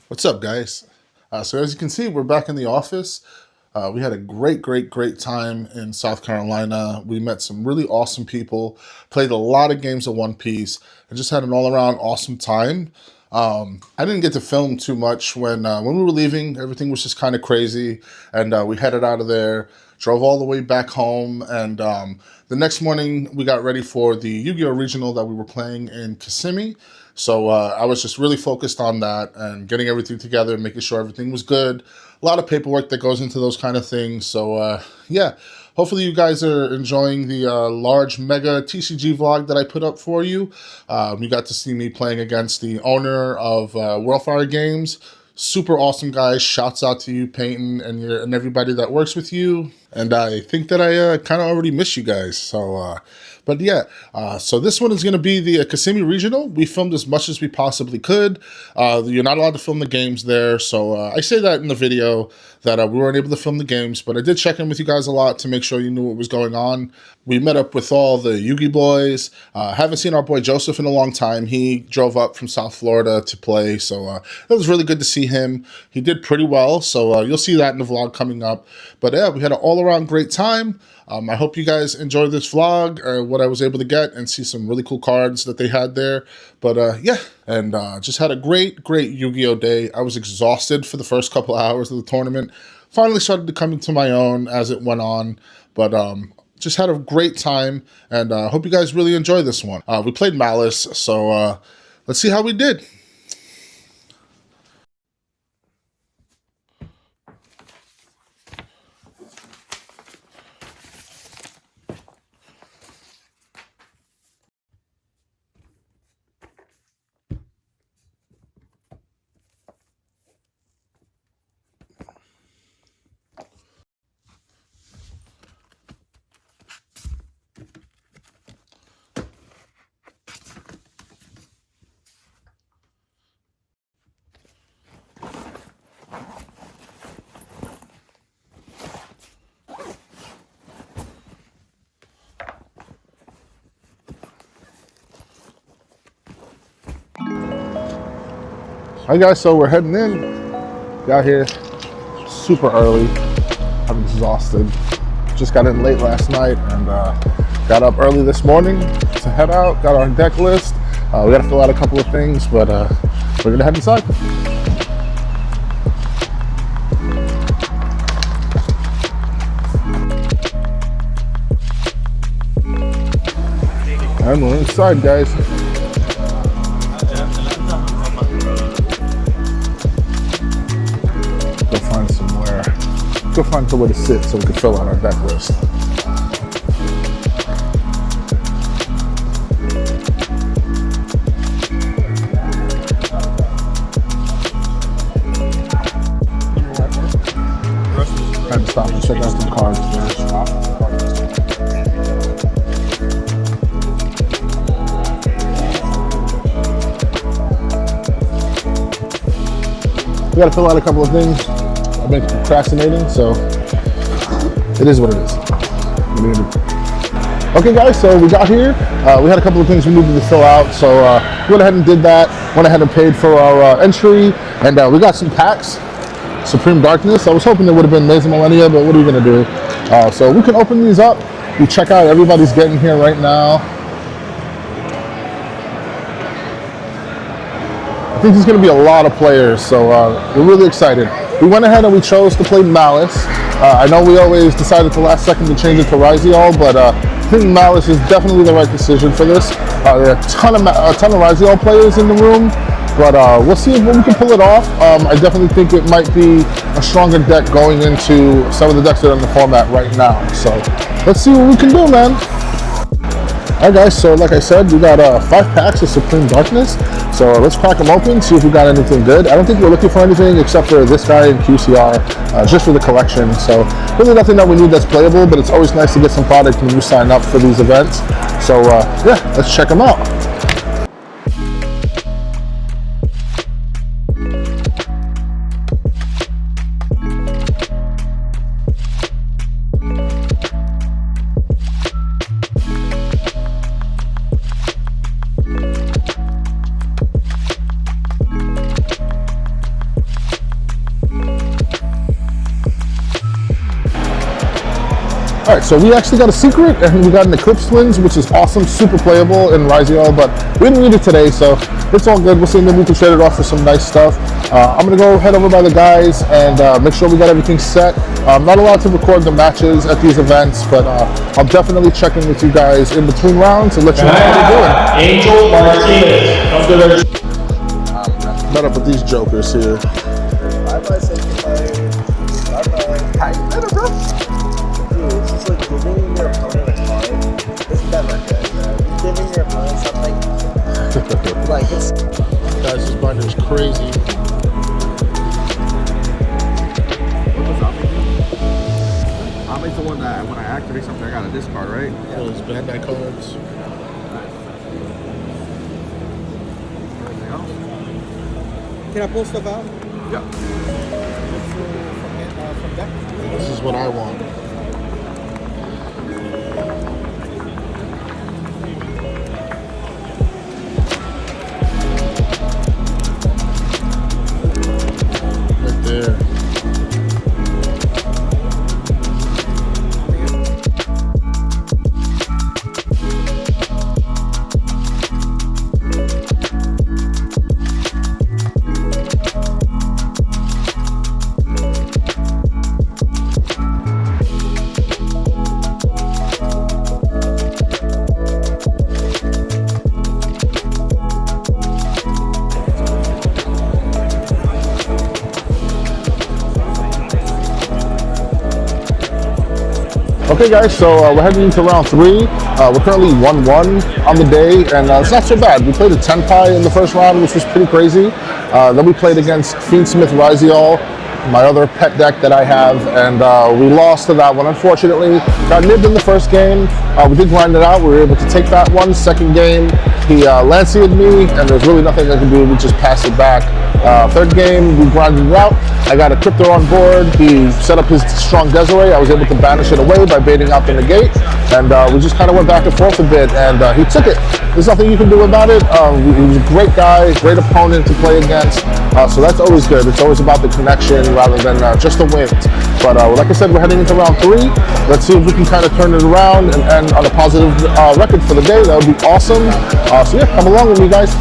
What's up, guys? So as you can see, we're back in the office. We had a great time in South Carolina. We met some really awesome people, played a lot of games of One Piece, and just had an all-around awesome time. I didn't get to film too much when we were leaving. Everything was just kind of crazy, and we headed out of there, drove all the way back home, and the next morning we got ready for the Yu-Gi-Oh! Regional that we were playing in Kissimmee. So I was just really focused on that and getting everything together, making sure everything was good. A lot of paperwork that goes into those kind of things. So yeah, hopefully you guys are enjoying the large mega TCG vlog that I put up for you. You got to see me playing against the owner of Worldfire Games. Super awesome guys. Shouts out to you, Peyton, and everybody that works with you. And I think that I kind of already miss you guys. So, but yeah, so this one is going to be the Kissimmee Regional. We filmed as much as we possibly could. You're not allowed to film the games there. So I say that in the video that we weren't able to film the games, but I did check in with you guys a lot to make sure you knew what was going on. We met up with all the Yugi boys. Haven't seen our boy Joseph in a long time. He drove up from South Florida to play, so it was really good to see him. He did pretty well, so you'll see that in the vlog coming up. But yeah, we had an all-around great time. I hope you guys enjoy this vlog, what I was able to get, and see some really cool cards that they had there. But yeah, and just had a great Yu-Gi-Oh! Day. I was exhausted for the first couple hours of the tournament. Finally started to come into my own as it went on, but just had a great time, and I hope you guys really enjoy this one. We played Maliss, so let's see how we did. All right, guys, so we're heading in. Got here super early. I'm exhausted. Just got in late last night and got up early this morning to head out. Got our deck list. We got to fill out a couple of things, but we're gonna head inside. And we're inside, guys. Go find somewhere to sit so we can fill out our deck list. Had to stop and check out some cards first. We gotta fill out a couple of things. I've been procrastinating, so it is what it is. Okay, guys, so we got here. We had a couple of things we needed to fill out, so we went ahead and did that. Went ahead and paid for our entry, and we got some packs. Supreme Darkness. I was hoping there would have been Maze Millennia, but what are we gonna do? So we can open these up. We check out everybody's getting here right now. I think there's gonna be a lot of players, so we're really excited. We went ahead and we chose to play Maliss. I know we always decide at the last second to change it to Yugioh, but I think Maliss is definitely the right decision for this. There are a ton of Yugioh players in the room, but we'll see if we can pull it off. I definitely think it might be a stronger deck going into some of the decks that are in the format right now. So let's see what we can do, man. Alright, guys, so like I said, we got 5 packs of Supreme Darkness. So let's crack them open, see if we got anything good. I don't think we're looking for anything except for this guy in QCR, just for the collection. So really nothing that we need that's playable, but it's always nice to get some product when you sign up for these events. So yeah, let's check them out. All right, so we actually got a secret, and we got an Eclipse Twins, which is awesome, super playable in Yugioh, but we didn't need it today, so it's all good. We'll see, maybe we can trade it off for some nice stuff. I'm gonna go head over by the guys and make sure we got everything set. I'm not allowed to record the matches at these events, but I'll definitely check in with you guys in between rounds and let you know how we're doing. Angel Martinez. Met up with these jokers here. How you better, bro? Dude, it's just like giving your opponent a card. It's never good, man. Giving your opponent something, like it's... Guys, this binder is crazy. Ami's the one that when I activate something, I gotta discard, right? Yeah. Those Bandai cards. Anything else? Can I pull stuff out? Yeah. From deck? This is what I want. Right there. Okay guys, so we're heading into round 3. We're currently 1-1 on the day, and it's not so bad. We played a 10 pie in the first round, which was pretty crazy. Then we played against Fiendsmith Yugioh, my other pet deck that I have, and we lost to that one, unfortunately. Got nibbed in the first game. We did grind it out. We were able to take that one. Second game, he Lancey'd me, and there's really nothing I can do. We just passed it back. Third game, we grinded it out. I got a Crypto on board. He set up his strong Desiree. I was able to banish it away by baiting out the negate, and we just kind of went back and forth a bit, and he took it. There's nothing you can do about it. He was a great guy, great opponent to play against, so that's always good. It's always about the connection rather than just the wins. But like I said, we're heading into round 3. Let's see if we can kind of turn it around and end on a positive record for the day. That would be awesome. So yeah, come along with me, guys.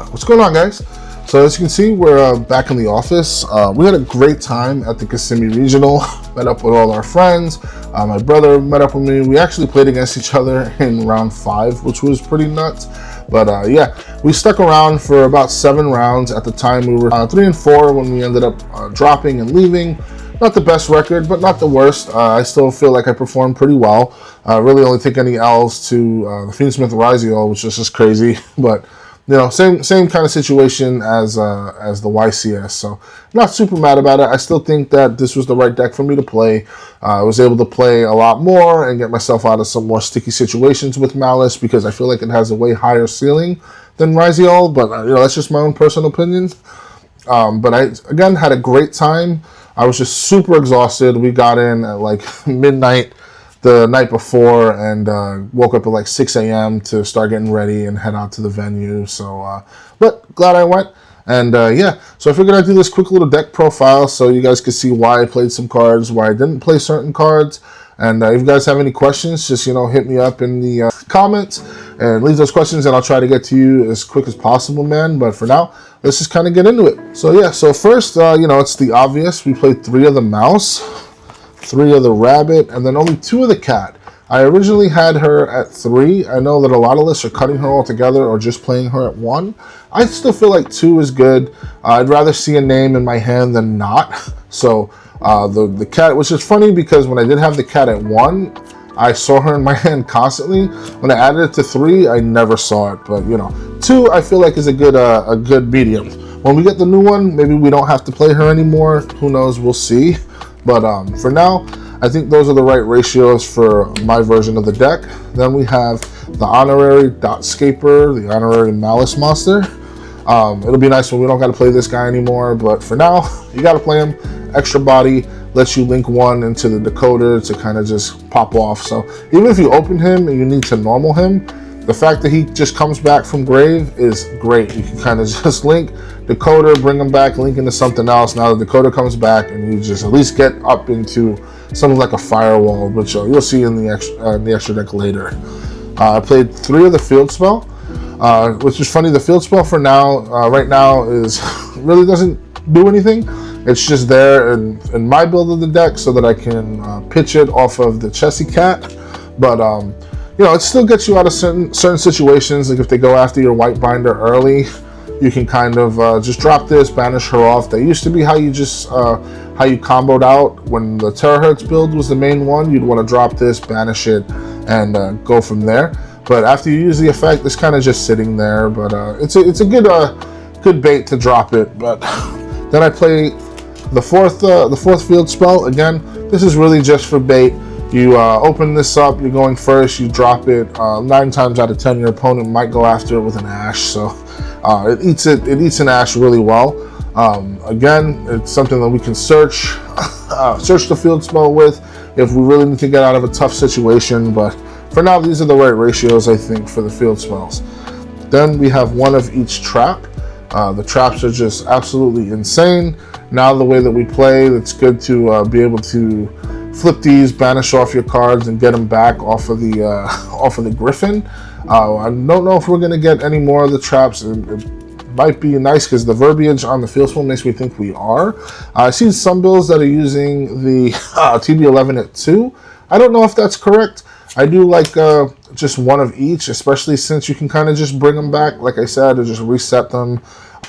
What's going on, guys? So as you can see, we're back in the office. We had a great time at the Kissimmee Regional. Met up with all our friends. My brother met up with me. We actually played against each other in round 5, which was pretty nuts. But yeah, we stuck around for about 7 rounds. At the time, we were 3-4 when we ended up dropping and leaving. Not the best record, but not the worst. I still feel like I performed pretty well. Really only take any L's to the Fiendsmith Yugioh, which is just crazy. But you know, same kind of situation as the YCS. So not super mad about it. I still think that this was the right deck for me to play. I was able to play a lot more and get myself out of some more sticky situations with Maliss because I feel like it has a way higher ceiling than Yugioh. But you know, that's just my own personal opinion. But I again had a great time. I was just super exhausted. We got in at like midnight the night before and woke up at like 6 a.m. to start getting ready and head out to the venue. So, but glad I went. And yeah, so I figured I'd do this quick little deck profile so you guys could see why I played some cards, why I didn't play certain cards. And if you guys have any questions, just, hit me up in the comments and leave those questions, and I'll try to get to you as quick as possible, man. But for now, let's just kind of get into it. So yeah, so first, it's the obvious. We played 3 of the mouse, 3 of the rabbit, and then only 2 of the cat. I originally had her at 3. I know that a lot of lists are cutting her all together or just playing her at 1. I still feel like 2 is good. I'd rather see a name in my hand than not. So the cat, which is funny because when I did have the cat at 1, I saw her in my hand constantly. When I added it to 3, I never saw it. But 2 I feel like is a good medium. When we get the new one, maybe we don't have to play her anymore. Who knows? We'll see. But for now, I think those are the right ratios for my version of the deck. Then we have the honorary Dotscaper, the honorary Maliss monster. It'll be nice when we don't got to play this guy anymore, but for now, you got to play him. Extra body lets you link 1 into the decoder to kind of just pop off. So even if you open him and you need to normal him, the fact that he just comes back from grave is great. You can kind of just link decoder, bring him back, link into something else. Now the decoder comes back and you just at least get up into something like a firewall, which you'll see in the extra deck later. I played 3 of the field spell, which is funny. The field spell for now, right now, is really doesn't do anything. It's just there in my build of the deck so that I can pitch it off of the Chessy Cat. But it still gets you out of certain situations. Like if they go after your white binder early, you can kind of just drop this, banish her off. That used to be how you just how you comboed out when the Terahertz build was the main one. You'd want to drop this, banish it, and go from there. But after you use the effect, it's kind of just sitting there. But it's a good bait to drop it. But then I play the fourth field spell. Again, this is really just for bait. You open this up, you're going first, you drop it. 9 times out of 10, your opponent might go after it with an ash. So it eats an ash really well. Again, it's something that we can search the field spell with if we really need to get out of a tough situation. But for now, these are the right ratios, I think, for the field spells. Then we have 1 of each trap. The traps are just absolutely insane. Now the way that we play, it's good to be able to flip these, banish off your cards, and get them back off of the Griffin. I don't know if we're going to get any more of the traps. It might be nice because the verbiage on the field spell makes me think we are. I've seen some builds that are using the TB11 at 2. I don't know if that's correct. I do like just 1 of each, especially since you can kind of just bring them back, like I said, or just reset them.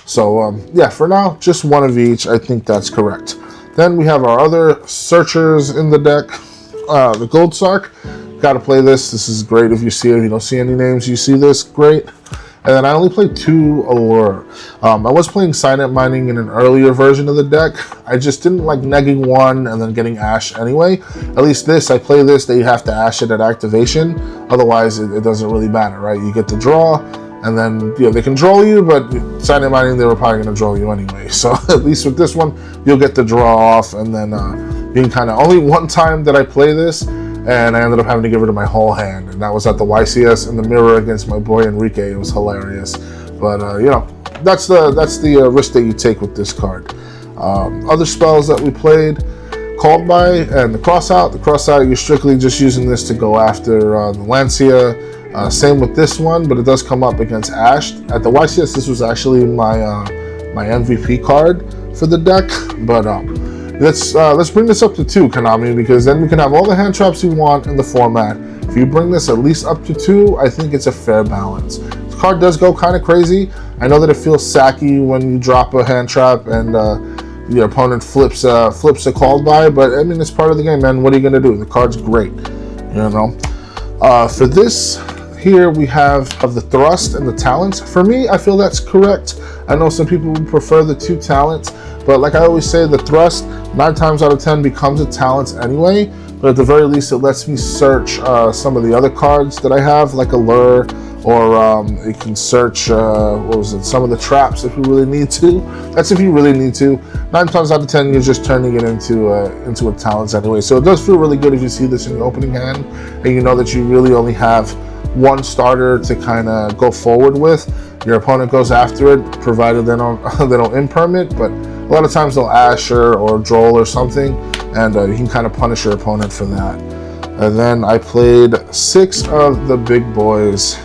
So yeah, for now, just 1 of each. I think that's correct. Then we have our other searchers in the deck. The Gold Sark. Got to play this. This is great if you see it. If you don't see any names, you see this, great. And then I only played 2 Allure. I was playing Signet Mining in an earlier version of the deck. I just didn't like negging 1 and then getting Ash anyway. At least this, I play this, that you have to Ash it at activation. Otherwise, it doesn't really matter, right? You get the draw, and then they can draw you, but Signet Mining, they were probably going to draw you anyway. So at least with this one, you'll get the draw off, and then you can kind of... Only 1 time did I play this, and I ended up having to give her to my whole hand, and that was at the YCS in the mirror against my boy Enrique. It was hilarious, but that's the risk that you take with this card. Other spells that we played: Called By and the Crossout. The Crossout, you're strictly just using this to go after the Lancia. Same with this one, but it does come up against Ash. At the YCS, this was actually my MVP card for the deck, but let's bring this up to 2, Konami, because then we can have all the hand traps you want in the format. If you bring this at least up to 2, I think it's a fair balance. This card does go kind of crazy. I know that it feels sacky when you drop a hand trap and your opponent flips a Called By, but I mean, it's part of the game, man. What are you gonna do? The card's great, For this here, we have the thrust and the talents. For me, I feel that's correct. I know some people would prefer the 2 talents, but like I always say, the thrust 9 times out of 10 becomes a talent anyway. But at the very least, it lets me search some of the other cards that I have, like Allure, or you can search some of the traps if you really need to. That's if you really need to. 9 times out of 10, you're just turning it into a talent anyway. So it does feel really good if you see this in your opening hand, and you know that you really only have one starter to kind of go forward with. Your opponent goes after it, provided they don't they don't imperm it, but a lot of times they'll Asher or Droll or something, and you can kind of punish your opponent for that. And then I played 6 of the big boys.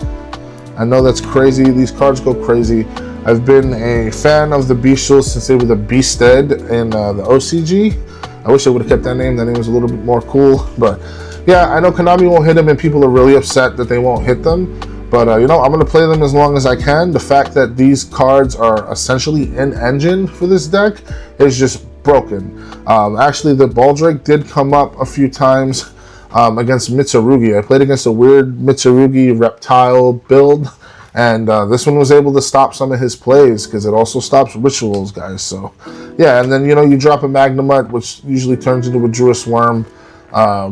I know that's crazy. These cards go crazy. I've been a fan of the Beastals since they were the Beasted in the OCG. I wish I would have kept that name. That name was a little bit more cool. But yeah, I know Konami won't hit them, and people are really upset that they won't hit them. But I'm going to play them as long as I can. The fact that these cards are essentially in engine for this deck is just broken. Actually, the Baldrake did come up a few times against Mitsurugi. I played against a weird Mitsurugi reptile build, and this one was able to stop some of his plays because it also stops rituals, guys. So yeah, and then you drop a Magnemite, which usually turns into a Druis Worm,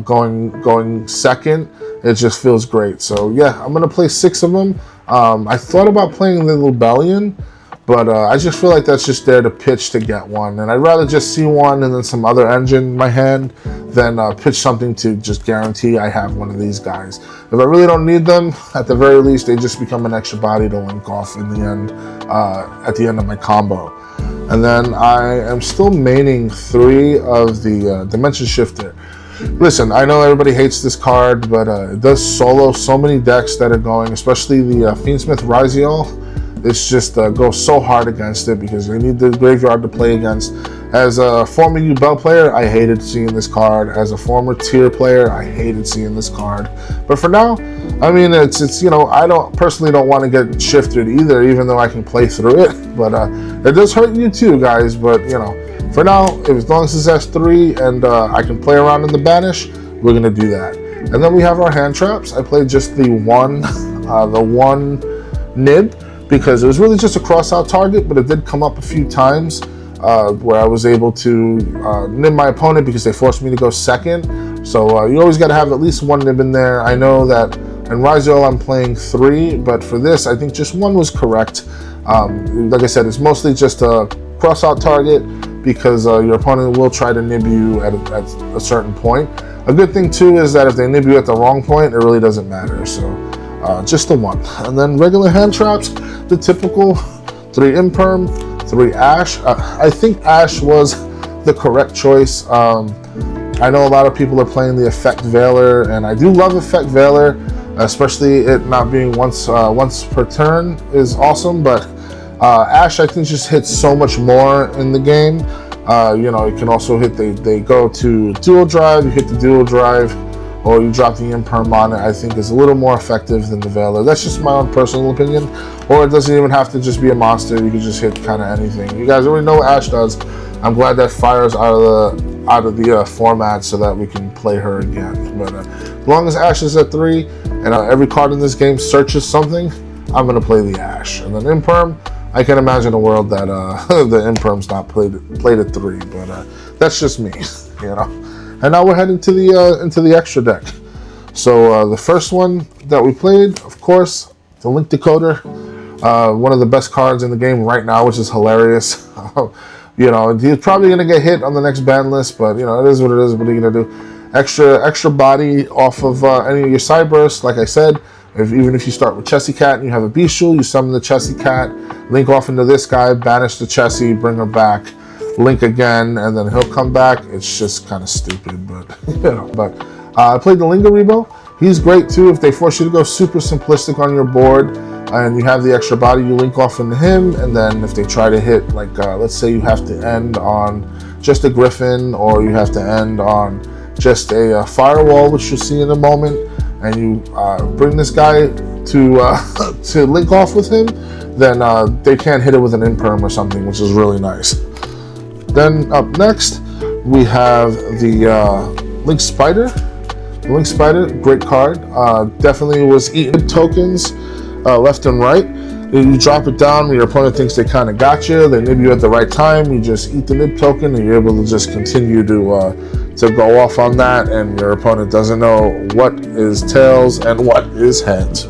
going second. It just feels great. So yeah, I'm gonna play 6 of them. I thought about playing the Lubellion, but I just feel like that's just there to pitch to get one, and I'd rather just see one and then some other engine in my hand than pitch something to just guarantee I have one of these guys. If I really don't need them, at the very least, they just become an extra body to link off in the end, at the end of my combo. And then I am still maining 3 of the Dimension Shifter. Listen, I know everybody hates this card, but it does solo so many decks that are going, especially the Fiendsmith Yugioh. It's just goes so hard against it because they need the graveyard to play against. As a former Yubel player, I hated seeing this card. As a former tier player, I hated seeing this card. But for now, I mean, it's I don't personally don't want to get shifted either, even though I can play through it. But it does hurt you too, guys. But for now, as long as it's S3 and I can play around in the banish, we're gonna do that. And then we have our hand traps. I played just the one nib because it was really just a cross-out target, but it did come up a few times where I was able to nib my opponent because they forced me to go second. So you always got to have at least one nib in there. I know that in Yugioh I'm playing 3, but for this I think just 1 was correct. Like I said, it's mostly just a cross-out target because your opponent will try to nib you at a certain point. A good thing too is that if they nib you at the wrong point, it really doesn't matter. So just the 1. And then regular hand traps, the typical 3 Imperm, 3 Ash. I think Ash was the correct choice. I know a lot of people are playing the Effect Veiler, and I do love Effect Veiler, especially it not being once per turn is awesome, but Ash I think just hits so much more in the game. It can also hit, they go to dual drive, you hit the dual drive, or you drop the Imperm on it. I think is a little more effective than the Veiler. That's just my own personal opinion. Or it doesn't even have to just be a monster. You can just hit kind of anything. You guys already know what Ash does. I'm glad that Fire's out of the format so that we can play her again. But as long as Ash is at 3 and every card in this game searches something, I'm gonna play the Ash. And then Imperm, I can imagine a world that the Imperm's not played at 3, but that's just me, And now we're heading to the into the extra deck. So the first one that we played, of course, the Link Decoder, one of the best cards in the game right now, which is hilarious. He's probably gonna get hit on the next ban list, but it is what it is. What are you gonna do? Extra body off of any of your Cybursts, like I said. Even if you start with Chessie Cat and you have a Beastul, you summon the Chessie Cat, link off into this guy, banish the Chessie, bring her back, link again, and then he'll come back. It's just kind of stupid, but I played the Lingaribo. He's great too if they force you to go super simplistic on your board and you have the extra body, you link off into him, and then if they try to hit, like let's say you have to end on just a Griffin, or you have to end on just a Firewall, which you'll see in a moment, and you bring this guy to link off with him, then they can't hit it with an Imperm or something, which is really nice. Then up next, we have the Link Spider. The Link Spider, great card. Definitely was eating tokens left and right. You drop it down when your opponent thinks they kind of got you. They nib you at the right time. You just eat the nib token, and you're able to just continue to go off on that, and your opponent doesn't know what is tails and what is heads.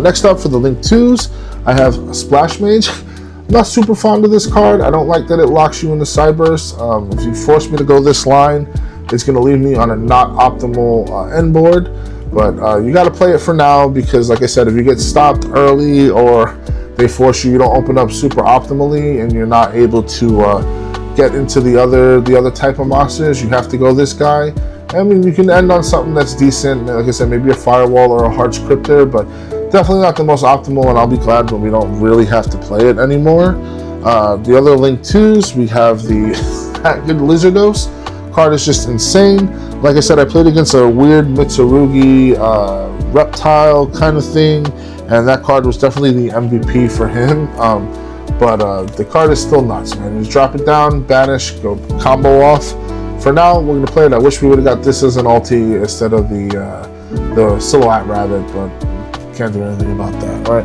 Next up for the Link 2s, I have Splash Mage. I'm not super fond of this card. I don't like that it locks you into Cyburst. If you force me to go this line, it's going to leave me on a not optimal end board. But you got to play it for now because, like I said, if you get stopped early or they force you, you don't open up super optimally, and you're not able to get into the other type of monsters, you have to go this guy. I mean, you can end on something that's decent, like I said, maybe a firewall or a hard scripter, but definitely not the most optimal, and I'll be glad when we don't really have to play it anymore. The other Link 2s, we have the good Lizardos. Card is just insane. Like I said, I played against a weird Mitsurugi reptile kind of thing, and that card was definitely the MVP for him. But the card is still nuts, man. You just drop it down, banish, go combo off. For now, we're going to play it. I wish we would have got this as an ulti instead of the Silhouette Rabbit, but can't do anything about that, right?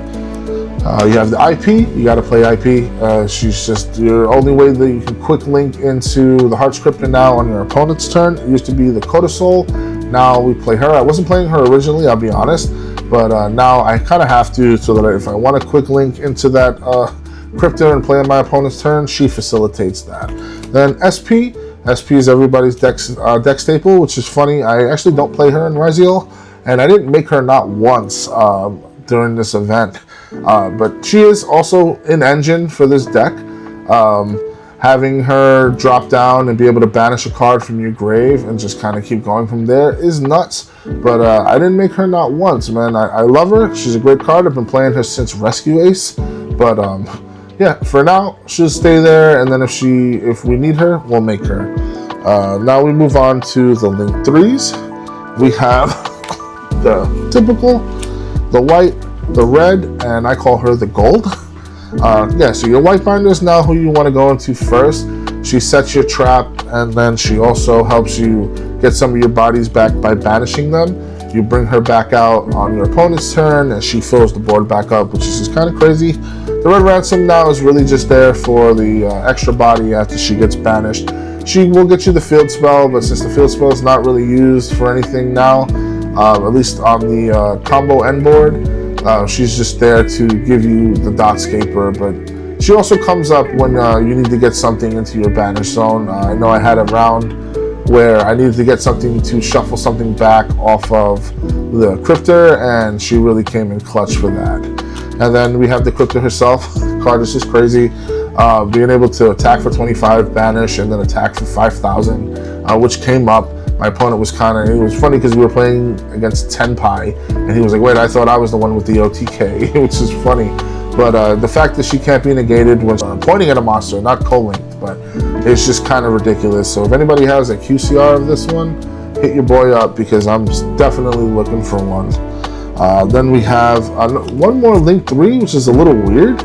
You have the IP. You got to play IP. She's just your only way that you can quick link into the Heart Scripter now on your opponent's turn. It used to be the Codasol. Now we play her. I wasn't playing her originally, I'll be honest, but now I kind of have to, so that if I want a quick link into that Crypto and play on my opponent's turn, she facilitates that. Then SP. SP is everybody's deck staple, which is funny. I actually don't play her in Raziel, and I didn't make her not once during this event. But she is also in engine for this deck. Having her drop down and be able to banish a card from your grave and just kind of keep going from there is nuts. But I didn't make her not once, man. I love her. She's a great card. I've been playing her since Rescue Ace. But yeah, for now, she'll stay there, and then if we need her, we'll make her. Now we move on to the Link 3s. We have the typical, the white, the red, and I call her the gold. Yeah, so your white binder is now who you want to go into first. She sets your trap, and then she also helps you get some of your bodies back by banishing them. You bring her back out on your opponent's turn, and she fills the board back up, which is just kind of crazy. The red ransom now is really just there for the extra body after she gets banished. She will get you the field spell, but since the field spell is not really used for anything now, at least on the combo end board, she's just there to give you the Dotscaper, but she also comes up when you need to get something into your banish zone. I know I had a round where I needed to get something to shuffle something back off of the Cryptor, and she really came in clutch for that. And then we have the Cryptor herself. The card is just crazy. Being able to attack for 25, banish, and then attack for 5,000, which came up. My opponent was it was funny because we were playing against Tenpai, and he was like, wait, I thought I was the one with the OTK, which is funny. But the fact that she can't be negated when pointing at a monster, not co-linked, but it's just kind of ridiculous. So if anybody has a QCR of this one, hit your boy up because I'm definitely looking for one. Then we have one more Link 3, which is a little weird,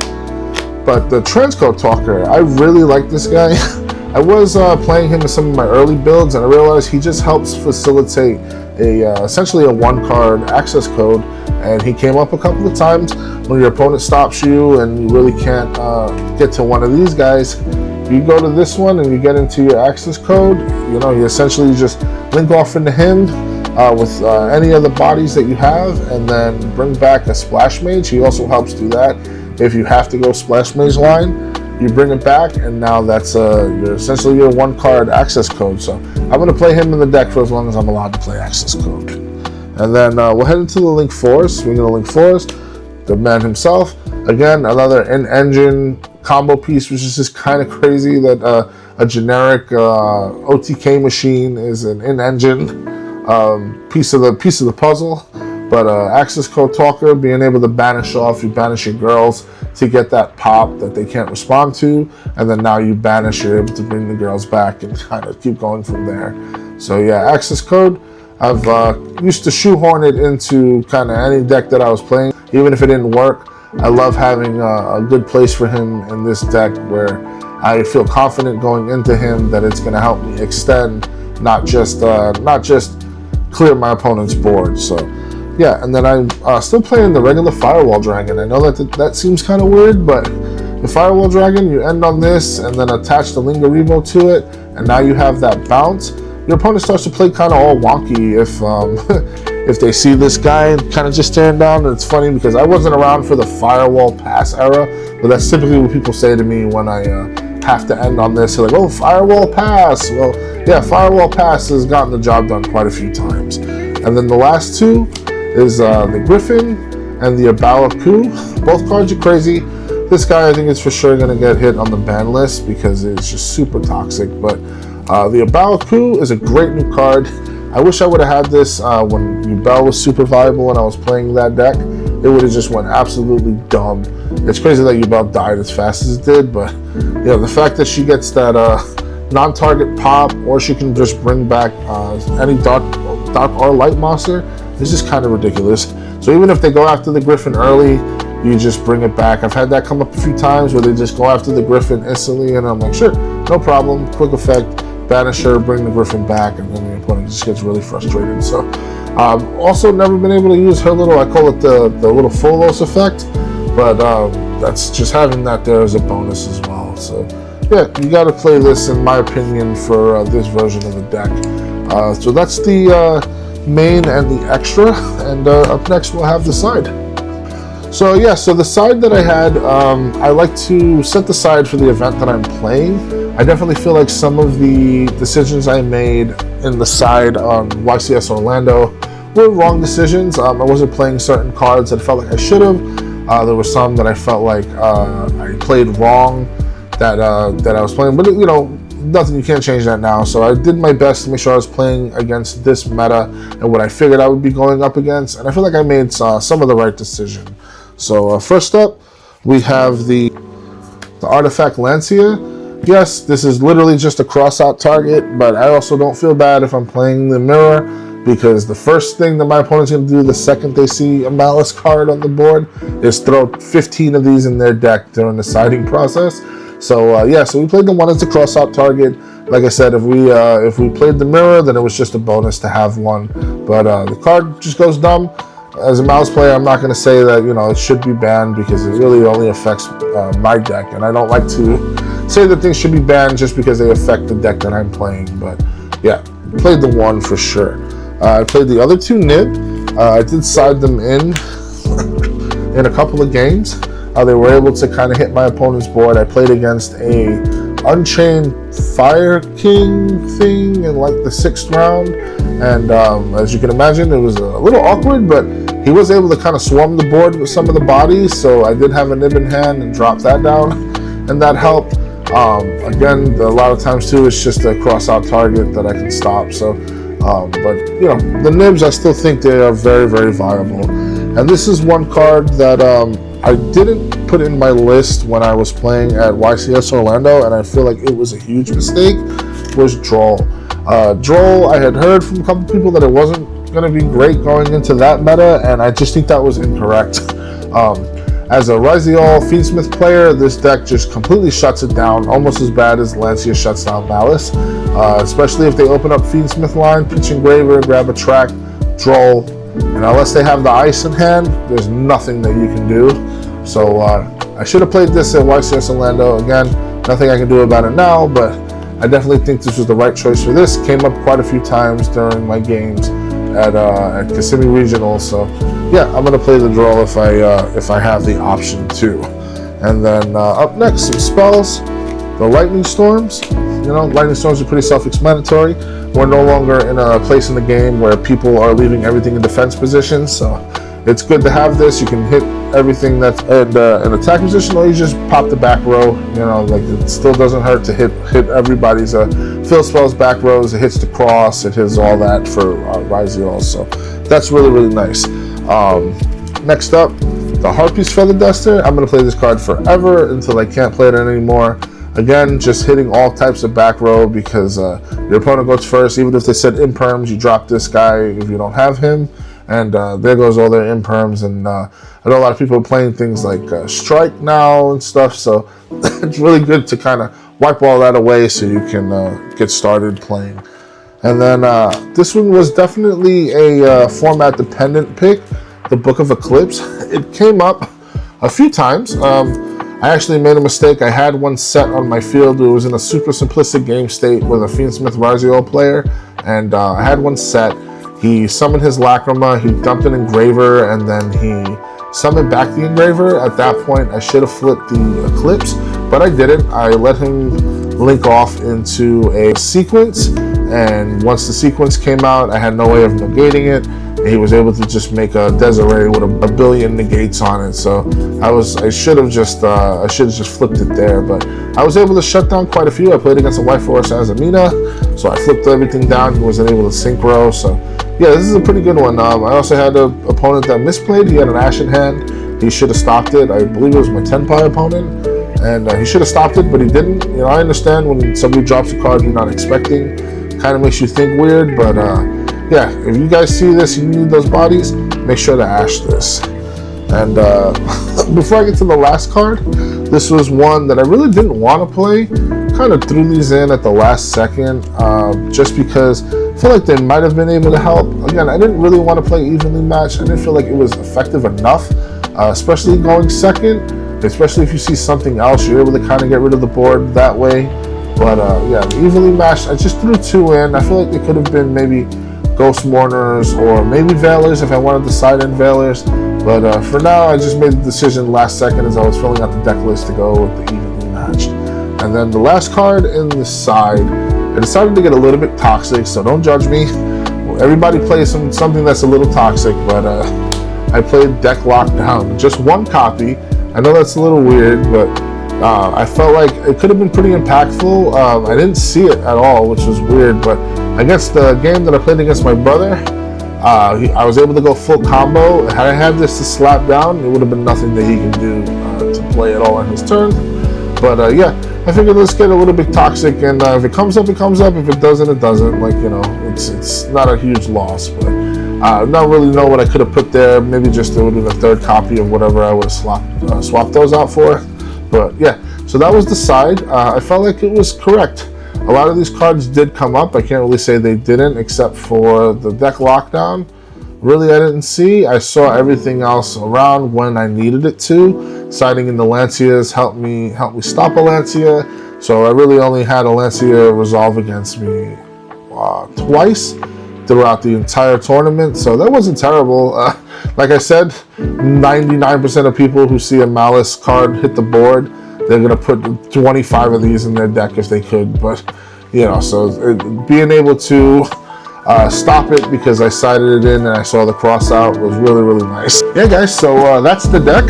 but the Transcode Talker, I really like this guy. I was playing him in some of my early builds, and I realized he just helps facilitate essentially a one-card access code, and he came up a couple of times when your opponent stops you and you really can't get to one of these guys. You go to this one and you get into your access code, you essentially just link off into him with any of the bodies that you have, and then bring back a Splash Mage. He also helps do that. If you have to go Splash Mage line, you bring it back, and now that's essentially your one-card access code. So I'm going to play him in the deck for as long as I'm allowed to play access code. And then we'll head into the Link 4s. We're going to Link 4s. The man himself. Again, another in-engine combo piece, which is just kind of crazy that a generic OTK machine is an in-engine piece of the puzzle. But access code talker, being able to banish off, you banish your girls to get that pop that they can't respond to, and then now you banish, you're able to bring the girls back and kind of keep going from there. So yeah, access code, I've used to shoehorn it into kind of any deck that I was playing, even if it didn't work. I love having a good place for him in this deck where I feel confident going into him that it's going to help me extend, not just clear my opponent's board. So yeah, and then I'm still playing the regular Firewall Dragon. I know that seems kind of weird, but the Firewall Dragon, you end on this and then attach the Lingarimo to it, and now you have that bounce. Your opponent starts to play kind of all wonky if they see this guy kind of just staring down. And it's funny because I wasn't around for the Firewall Pass era, but that's typically what people say to me when I have to end on this. They're like, oh, Firewall Pass. Well, yeah, Firewall Pass has gotten the job done quite a few times. And then the last two is the Griffin and the Abala Coup. Both cards are crazy. This guy, I think, is for sure going to get hit on the ban list because it's just super toxic. But the Abala Coup is a great new card. I wish I would have had this when Yubel was super viable and I was playing that deck. It would have just went absolutely dumb. It's crazy that Yubel died as fast as it did, but yeah, the fact that she gets that non-target pop, or she can just bring back any dark or light monster, is just kind of ridiculous. So even if they go after the Griffin early, you just bring it back. I've had that come up a few times where they just go after the Griffin instantly, and I'm like, sure, no problem, quick effect, banish her, bring the Griffin back, and then the opponent just gets really frustrated. So also never been able to use her little, I call it the little Folos effect, but that's just having that there as a bonus as well. So yeah, you got to play this, in my opinion, for this version of the deck. So that's the main and the extra, and up next we'll have the side. So yeah, so the side that I had, I like to set the side for the event that I'm playing. I definitely feel like some of the decisions I made in the side on YCS Orlando were wrong decisions. I wasn't playing certain cards that I felt like I should have. There were some that I felt like I played wrong that I was playing, but you know, nothing, you can't change that now. So I did my best to make sure I was playing against this meta and what I figured I would be going up against, and I feel like I made some of the right decision. So first up, we have the Artifact Lancia. Yes, this is literally just a cross-out target, but I also don't feel bad if I'm playing the mirror, because the first thing that my opponent's going to do the second they see a Maliss card on the board is throw 15 of these in their deck during the siding process. So yeah, so we played the one as a cross-out target. Like I said, if we played the mirror, then it was just a bonus to have one. But the card just goes dumb. As a Maliss player, I'm not going to say that, you know, it should be banned, because it really only affects my deck, and I don't like to say that things should be banned just because they affect the deck that I'm playing. But yeah, played the one for sure. I played the other two Nib. I did side them in a couple of games. They were able to kind of hit my opponent's board. I played against a Unchained Fire King thing in like the 6th round, and as you can imagine, it was a little awkward, but he was able to kind of swarm the board with some of the bodies, so I did have a Nib in hand and dropped that down, and that helped. Again, a lot of times too, it's just a cross-out target that I can stop. So, but you know, the Nibs, I still think they are very, very viable. And this is one card that I didn't put in my list when I was playing at YCS Orlando, and I feel like it was a huge mistake, was Droll. Droll, I had heard from a couple people that it wasn't going to be great going into that meta, and I just think that was incorrect. As a Ryziol Fiendsmith player, this deck just completely shuts it down, almost as bad as Lancia shuts down Maliss. Especially if they open up Fiendsmith line, pitch Engraver, grab a track, Droll, and unless they have the ice in hand, there's nothing that you can do. So I should have played this at YCS Orlando. Again, nothing I can do about it now, but I definitely think this was the right choice for this. Came up quite a few times during my games at Kissimmee Regional. So yeah, I'm gonna play the Droll if I have the option to. And then up next, some spells. The Lightning Storms. You know, Lightning Storms are pretty self-explanatory. We're no longer in a place in the game where people are leaving everything in defense position, so it's good to have this. You can hit everything that's in an attack position, or you just pop the back row. You know, like, it still doesn't hurt to hit everybody's fill spells back rows. It hits the cross. It hits all that for Ryziol, so that's really, really nice. Next up, the Harpy's Feather Duster. I'm going to play this card forever until I can't play it anymore. Again, just hitting all types of back row, because your opponent goes first. Even if they said imperms, you drop this guy if you don't have him, and there goes all their imperms. And I know a lot of people are playing things like Strike now and stuff, so it's really good to kind of wipe all that away so you can get started playing. And then this one was definitely a format dependent pick, the Book of Eclipse. It came up a few times. I actually made a mistake. I had one set on my field. It was in a super simplistic game state with a Fiendsmith Ryziol player, and I had one set. He summoned his Lacrima, he dumped an Engraver, and then he summoned back the Engraver. At that point, I should have flipped the Eclipse, but I didn't. I let him link off into a sequence, and once the sequence came out, I had no way of negating it, and he was able to just make a Desiree with a billion negates on it. So I should have just flipped it there, but I was able to shut down quite a few. I played against a White Forest Azamina, so I flipped everything down. He wasn't able to synchro, so yeah, this is a pretty good one. I also had an opponent that misplayed. He had an Ash in hand. He should have stopped it. I believe it was my 10-pie opponent, and he should have stopped it, but he didn't. You know, I understand when somebody drops a card you're not expecting, kind of makes you think weird, but yeah, if you guys see this, you need those bodies, make sure to Ash this. And before I get to the last card, this was one that I really didn't want to play. Kind of threw these in at the last second, just because I feel like they might have been able to help. Again, I didn't really want to play evenly matched. I didn't feel like it was effective enough, especially going second. Especially if you see something else, you're able to kind of get rid of the board that way. But yeah, evenly matched, I just threw 2 in. I feel like it could have been maybe Ghost Mourners or maybe Veilers if I wanted to side in Veilers. But for now, I just made the decision last second as I was filling out the deck list to go with the evenly matched. And then the last card in the side, I decided to get a little bit toxic, so don't judge me. Everybody plays something that's a little toxic, but I played Deck Lockdown, just 1 copy. I know that's a little weird, but I felt like it could have been pretty impactful. I didn't see it at all, which was weird, but I guess the game that I played against my brother, I was able to go full combo. Had I had this to slap down, it would have been nothing that he can do to play at all on his turn. But yeah, I figured let's get a little bit toxic, and if it comes up, it comes up. If it doesn't, it doesn't. Like, you know, it's not a huge loss, but I don't really know what I could have put there. Maybe just it would have been a 3rd copy of whatever I would have swapped those out for. But yeah, so that was the side. I felt like it was correct. A lot of these cards did come up. I can't really say they didn't, except for the Deck Lockdown. Really, I didn't see. I saw everything else around when I needed it to. Siding in the Lancias helped me stop a Lancia. So I really only had a Lancia resolve against me twice throughout the entire tournament. So that wasn't terrible. Like I said, 99% of people who see a Maliss card hit the board, they're going to put 25 of these in their deck if they could. But, you know, so being able to stop it because I sided it in and I saw the cross out was really, really nice. Yeah, guys, so that's the deck.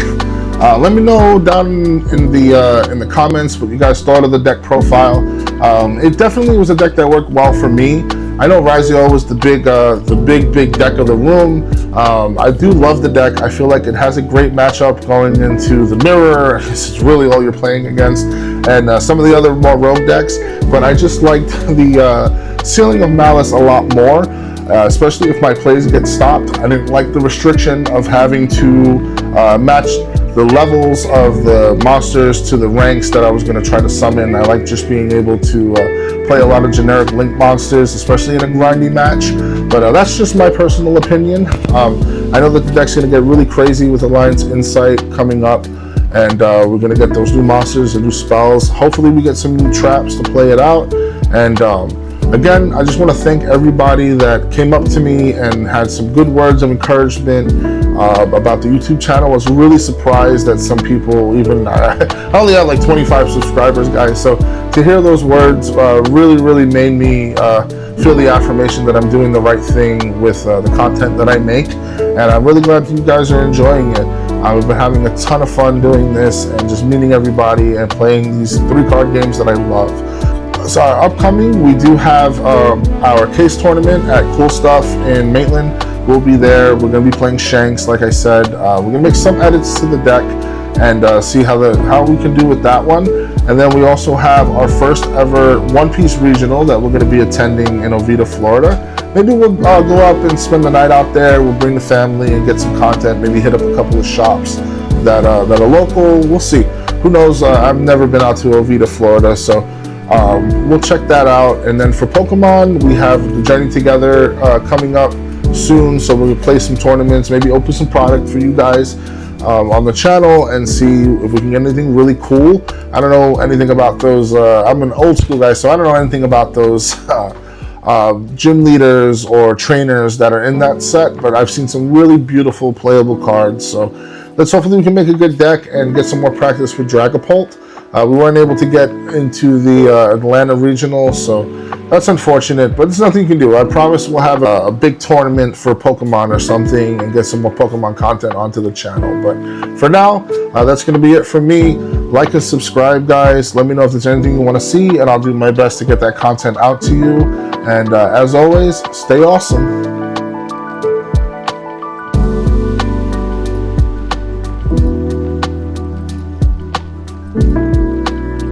Let me know down in the comments what you guys thought of the deck profile. It definitely was a deck that worked well for me. I know Yugioh was the big deck of the room. I do love the deck. I feel like it has a great matchup going into the mirror. It's really all you're playing against, and some of the other more rogue decks. But I just liked the ceiling of Maliss a lot more, especially if my plays get stopped. I didn't like the restriction of having to match the levels of the monsters to the ranks that I was going to try to summon. I like just being able to play a lot of generic link monsters, especially in a grindy match. But that's just my personal opinion. I know that the deck's going to get really crazy with Alliance Insight coming up, and we're going to get those new monsters and new spells. Hopefully we get some new traps to play it out. And again, I just want to thank everybody that came up to me and had some good words of encouragement about the YouTube channel. I was really surprised that some people even, I only had like 25 subscribers, guys. So to hear those words really made me feel the affirmation that I'm doing the right thing with the content that I make. And I'm really glad you guys are enjoying it. We've been having a ton of fun doing this and just meeting everybody and playing these 3-card games that I love. So upcoming, we do have our case tournament at Cool Stuff in Maitland. We'll be there. We're going to be playing Shanks, like I said. We're going to make some edits to the deck and see how we can do with that one. And then we also have our first ever One Piece regional that we're going to be attending in Oviedo, Florida. Maybe we'll go up and spend the night out there. We'll bring the family and get some content. Maybe hit up a couple of shops that are local. We'll see. Who knows? I've never been out to Oviedo, Florida, so we'll check that out. And then for Pokemon, we have the Journey Together coming up soon, so we'll play some tournaments, maybe open some product for you guys on the channel and see if we can get anything really cool. I don't know anything about those. I'm an old school guy, so I don't know anything about those gym leaders or trainers that are in that set, but I've seen some really beautiful playable cards. So let's hopefully we can make a good deck and get some more practice with Dragapult. We weren't able to get into the Atlanta regional, so That's unfortunate, but there's nothing you can do. I promise we'll have a big tournament for Pokemon or something and get some more Pokemon content onto the channel. But for now, that's going to be it for me. Like and subscribe, guys. Let me know if there's anything you want to see, and I'll do my best to get that content out to you. And as always, stay awesome.